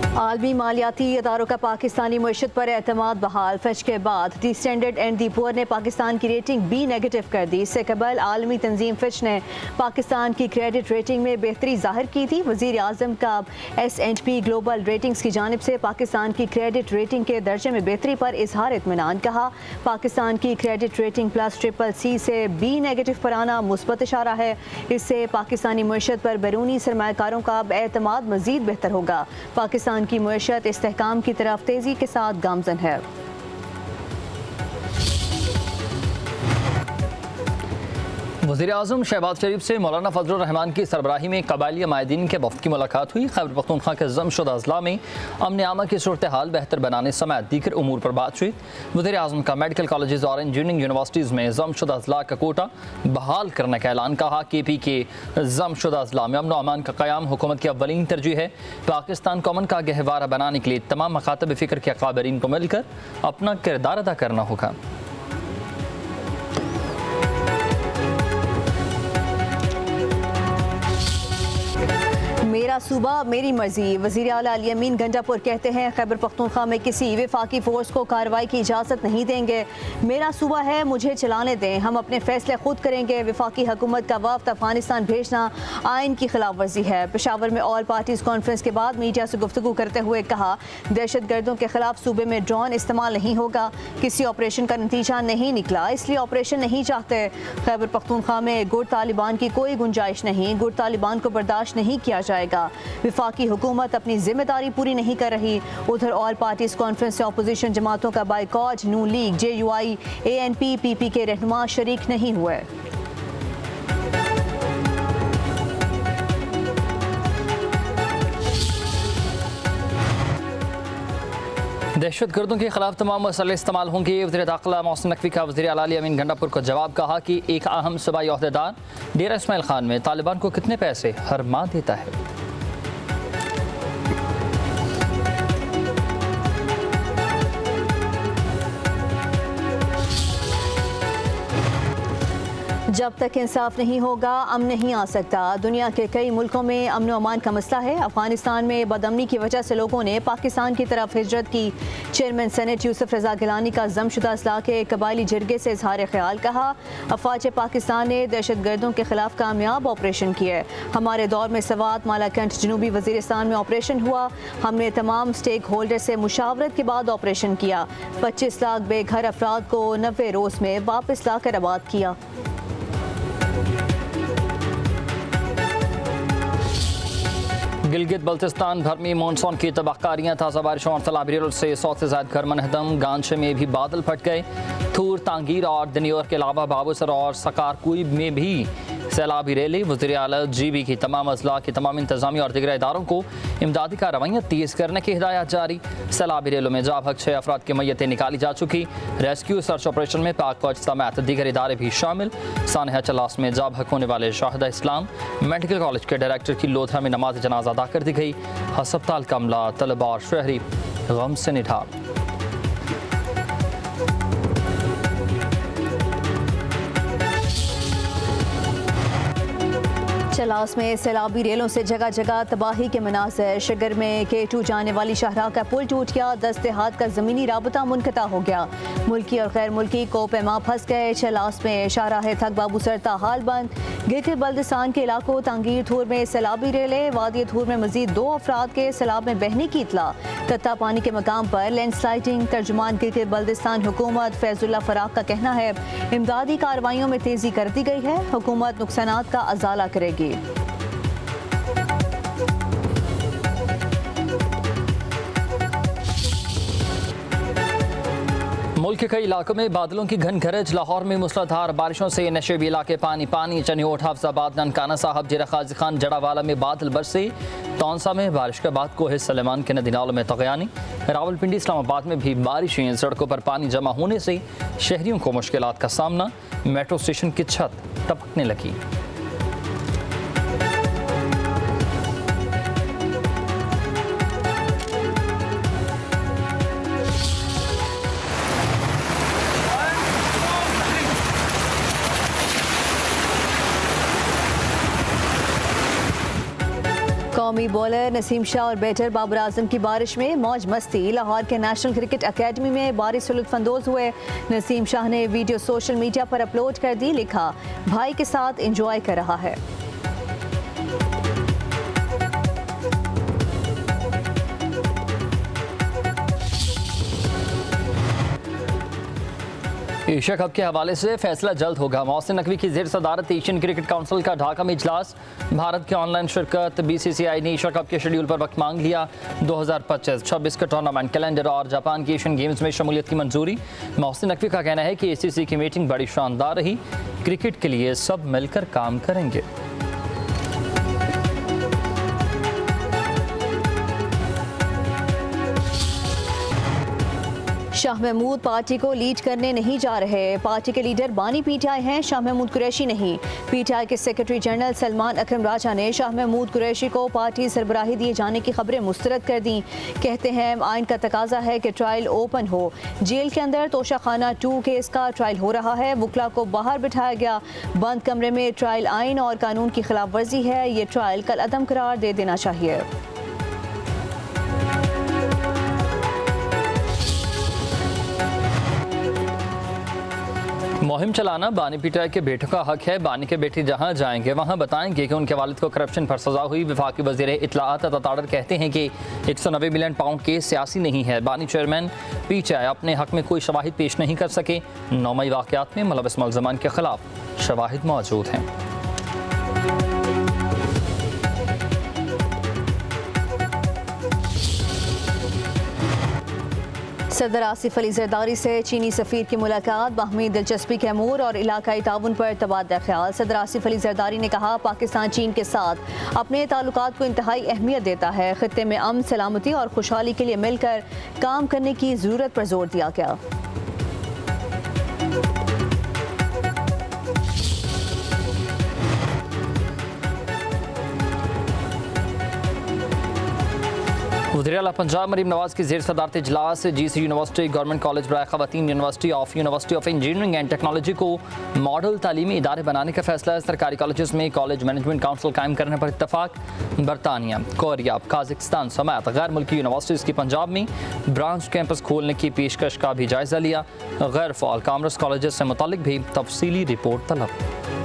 आलमी मालियाती इदारों का पाकिस्तानी मईशत पर एतमाद बहाल। फच के बाद दी स्टैंडर्ड एंड दी पुअर ने पाकिस्तान की रेटिंग बी नेगेटिव कर दी। इससे कबल आलमी तंजीम फिच ने पाकिस्तान की क्रेडिट रेटिंग में बेहतरी जाहिर की थी। वज़ीर आज़म का S&P ग्लोबल रेटिंग्स की जानिब से पाकिस्तान की क्रेडिट रेटिंग के दर्जे में बेहतरी पर इजहार इत्मीनान। कहा, पाकिस्तान की क्रेडिट रेटिंग +CCC से बी नेगेटिव पर आना मुस्बत इशारा है। इससे पाकिस्तानी मईशत पर बैरूनी सरमायाकारों का एतमाद मज़ीद बेहतर होगा। पाकिस्तान की मईशत इस्तेहकाम की तरफ तेजी के साथ गामजन है। वज़ीर-ए-आज़म शहबाज शरीफ से मौलाना फजलुर रहमान की सरबराही में कबायली माहिदीन के वफ़द की मुलाकात हुई। खैबर पख्तूनख्वा के ज़मशुदा अज़ला में अमन आमा की सूरत हाल बेहतर बनाने समेत दीगर उमूर पर बात हुई। वज़ीर-ए-आज़म का मेडिकल कॉलेज और इंजीनियरिंग यूनिवर्सिटीज़ में ज़मशुदा अज़ला का कोटा बहाल करने का ऐलान। कहा, KP के ज़मशुदा अज़ला में अमन अमान का क़याम हुकूमत की अव्वलीन तरजीह है। पाकिस्तान को अमन का गहवारा बनाने के लिए तमाम मखातब फ़िक्र के अकाबरीन को मिलकर अपना किरदार अदा करना होगा। मेरा सूबा मेरी मर्जी। वज़ीर आला अली अमीन गंडापुर कहते हैं, खैबर पख्तूनख्वा में किसी वफाकी फ़ोर्स को कार्रवाई की इजाज़त नहीं देंगे। मेरा सूबा है, मुझे चलाने दें, हम अपने फैसले खुद करेंगे। वफाकी हुकूमत का वफ़द अफगानिस्तान भेजना आइन की खिलाफ वर्जी है। पेशावर में ऑल पार्टीज़ कॉन्फ्रेंस के बाद मीडिया से गुफ्तगू करते हुए कहा, दहशत गर्दों के खिलाफ सूबे में ड्रोन इस्तेमाल नहीं होगा। किसी ऑपरेशन का नतीजा नहीं निकला, इसलिए ऑपरेशन नहीं चाहते। खैबर पख्तूनख्वा में गुट तालिबान की कोई गुंजाइश नहीं। गुट तालिबान को बर्दाश्त नहीं किया जाएगा। विफाकी हुकूमत अपनी जिम्मेदारी पूरी नहीं कर रही। उधर ऑल पार्टीज कॉन्फ्रेंस से अपोजिशन जमातों का बाइकॉट, नून लीग, JUI, ANP, PP के रहनुमा शरीक नहीं हुए। दहशत गर्दों के खिलाफ तमाम मसले इस्तेमाल होंगे। वज़ीर दाखिला मोहसिन नकवी का वज़ीर आला अली अमीन गंडापुर को जवाब। कहा कि एक अहम सूबाई अहदेदार डेरा इस्माइल खान में तालिबान को कितने पैसे हर माह देता है। जब तक इंसाफ नहीं होगा अमन नहीं आ सकता। दुनिया के कई मुल्कों में अमन अमान का मसला है। अफगानिस्तान में बदअमनी की वजह से लोगों ने पाकिस्तान की तरफ हिजरत की। चेयरमैन सेनेट यूसुफ रजा गिलानी का ज़मशुदा अज़ला के कबायली जिरगे से इजहार ख्याल। कहा, अफवाज पाकिस्तान ने दहशत गर्दों के खिलाफ कामयाब ऑपरेशन किए। हमारे दौर में सवात, मालाकंठ, जनूबी वज़ीरिस्तान में ऑपरेशन हुआ। हमने तमाम स्टेक होल्डर से मुशावरत के बाद ऑपरेशन किया। 25 लाख बेघर अफराद को 90 रोज़ में वापस लाकर आबाद किया। गिलगित बल्तिस्तान भर में मानसून की तबाहकारियाँ। ताज़ा बारिशों और सैलाब से 100 से ज़्यादा घर मनहदम। गांचे में भी बादल फट गए। थूर, तांगीर और दिनियोर के अलावा बाबूसर और सकारकुई में भी सैलाबी रैली। वज़ीर आला GB की तमाम अज़ला की तमाम इंतजामी और दिगर इदारों को इमदादी कार्रवाइयाँ तेज़ करने की हिदायत जारी। सैलाबी रैलों में जा भग 6 अफराद की मैयतें निकाली जा चुकी। रेस्क्यू सर्च ऑपरेशन में पाक फौज समेत दीगर इदारे भी शामिल। सानहा चलास में जा भग होने वाले शाहिदा इस्लाम मेडिकल कॉलेज के डायरेक्टर की लोधा में नमाज जनाजा अदा कर दी गई। हस्पताल का अमला, तलबा और शहरी गम से निढा। चलास में सैलाबी रेलों से जगह जगह तबाही के मनाज़र। शगर में K2 जाने वाली शाहराह का पुल टूट गया। 10 देहात का ज़मीनी राबता मुनक़ता हो गया। मुल्की और गैर मुल्की को पैमा फंस गए। चलास में शाहराह थक बाबूसर ताहाल बंद। गिलगित बल्तिस्तान के इलाकों तांगीर थूर में सैलाबी रेलें। वादी थूर में मजीद 2 अफराद के सैलाब में बहने की इतला। तत्ता पानी के मकाम पर लैंडस्लाइडिंग। तर्जुमान गिलगित बल्तिस्तान हुकूमत फैजुल्ला फराक का कहना है, इमदादी कार्रवाइयों में तेज़ी कर दी गई है। हुकूमत नुकसानात का अजाला करेगी। मुल्क के कई इलाकों में बादलों की घन गरज। लाहौर में मूसलाधार बारिशों से नशेबी इलाके पानी पानी। चनियोट, हफ्जाबाद, ननकाना साहब, जिरा गाजी खान, जड़ावाला में बादल बरसे। तौंसा में बारिश के बाद कोहे सलेमान के नदी नालों में तगयानी। रावलपिंडी, इस्लामाबाद में भी बारिश हुई। सड़कों पर पानी जमा होने से शहरियों को मुश्किलात का सामना। मेट्रो स्टेशन की छत टपकने लगी। कौमी कौमी बॉलर नसीम शाह और बैटर बाबर आजम की बारिश में मौज मस्ती। लाहौर के नेशनल क्रिकेट अकेडमी में बारिश से लुत्फानंदोज हुए। नसीम शाह ने वीडियो सोशल मीडिया पर अपलोड कर दी, लिखा भाई के साथ एंजॉय कर रहा है। एशिया कप के हवाले से फैसला जल्द होगा। मोहसिन नकवी की ज़ेर सदारत एशियन क्रिकेट काउंसिल का ढाका में इजलास। भारत की ऑनलाइन शिरकत। BCCI ने एशिया कप के शेड्यूल पर वक्त मांग लिया। 2025-26 का टूर्नामेंट कैलेंडर और जापान की एशियन गेम्स में शमूलियत की मंजूरी। मोहसिन नकवी का कहना है कि ACC की मीटिंग बड़ी शानदार रही। क्रिकेट के लिए सब मिलकर काम करेंगे। शाह महमूद पार्टी को लीड करने नहीं जा रहे। पार्टी के लीडर बानी PTI हैं, शाह महमूद कुरैशी नहीं। PTI के सेक्रेटरी जनरल सलमान अकरम राजा ने शाह महमूद कुरैशी को पार्टी सरबराही दिए जाने की खबरें मुस्तरद कर दी। कहते हैं आइन का तकाजा है कि ट्रायल ओपन हो। जेल के अंदर तोशाखाना 2 केस का ट्रायल हो रहा है। वकला को बाहर बिठाया गया। बंद कमरे में ट्रायल आइन और कानून की खिलाफ वर्जी है। ये ट्रायल कल अदम करार दे देना चाहिए। मुहिम चलाना बानी PTI के बेटों का हक है। बानी के बेटे जहां जाएंगे वहां बताएंगे कि उनके वालिद को करप्शन पर सजा हुई। वफाकी वज़ीर इत्तलाआत अताताडर कहते हैं कि 190 मिलियन पाउंड केस सियासी नहीं है। बानी चेयरमैन PTI अपने हक में कोई शवाहिद पेश नहीं कर सके। 9 मई वाक़यात में मुलविस मुल्ज़मान के खिलाफ शवाहिद मौजूद हैं। सदर आसिफ अली जरदारी से चीनी सफ़ीर की मुलाकात। बाहमी दिलचस्पी के अमूर और इलाकाई ताउन पर तबादला ख्याल। सदर आसिफ अली जरदारी ने कहा पाकिस्तान चीन के साथ अपने ताल्लुकात को इंतहाई अहमियत देता है। खित्ते में अमन, सलामती और खुशहाली के लिए मिलकर काम करने की ज़रूरत पर जोर दिया गया। वज़ीर आला पंजाब मरीम नवाज की ज़ेर सदारत इजलास। GC यूनिवर्सिटी, गवर्नमेंट कॉलेज बराए ख़वातीन, university of engineering and technology को मॉडल तालीमी इदारे बनाने का फैसला है। सरकारी कॉलेज में कॉलेज मैनेजमेंट काउंसिल कायम करने पर इत्तफाक। बरतानिया, कोरिया, काज़िकिस्तान समेत गैर मुल्की यूनिवर्सिटीज़ की पंजाब में ब्रांच कैंपस खोलने की पेशकश का भी जायज़ा लिया। गैर फ़ाल कॉमर्स कॉलेज से मुतालिक भी तफसीली रिपोर्ट तलब।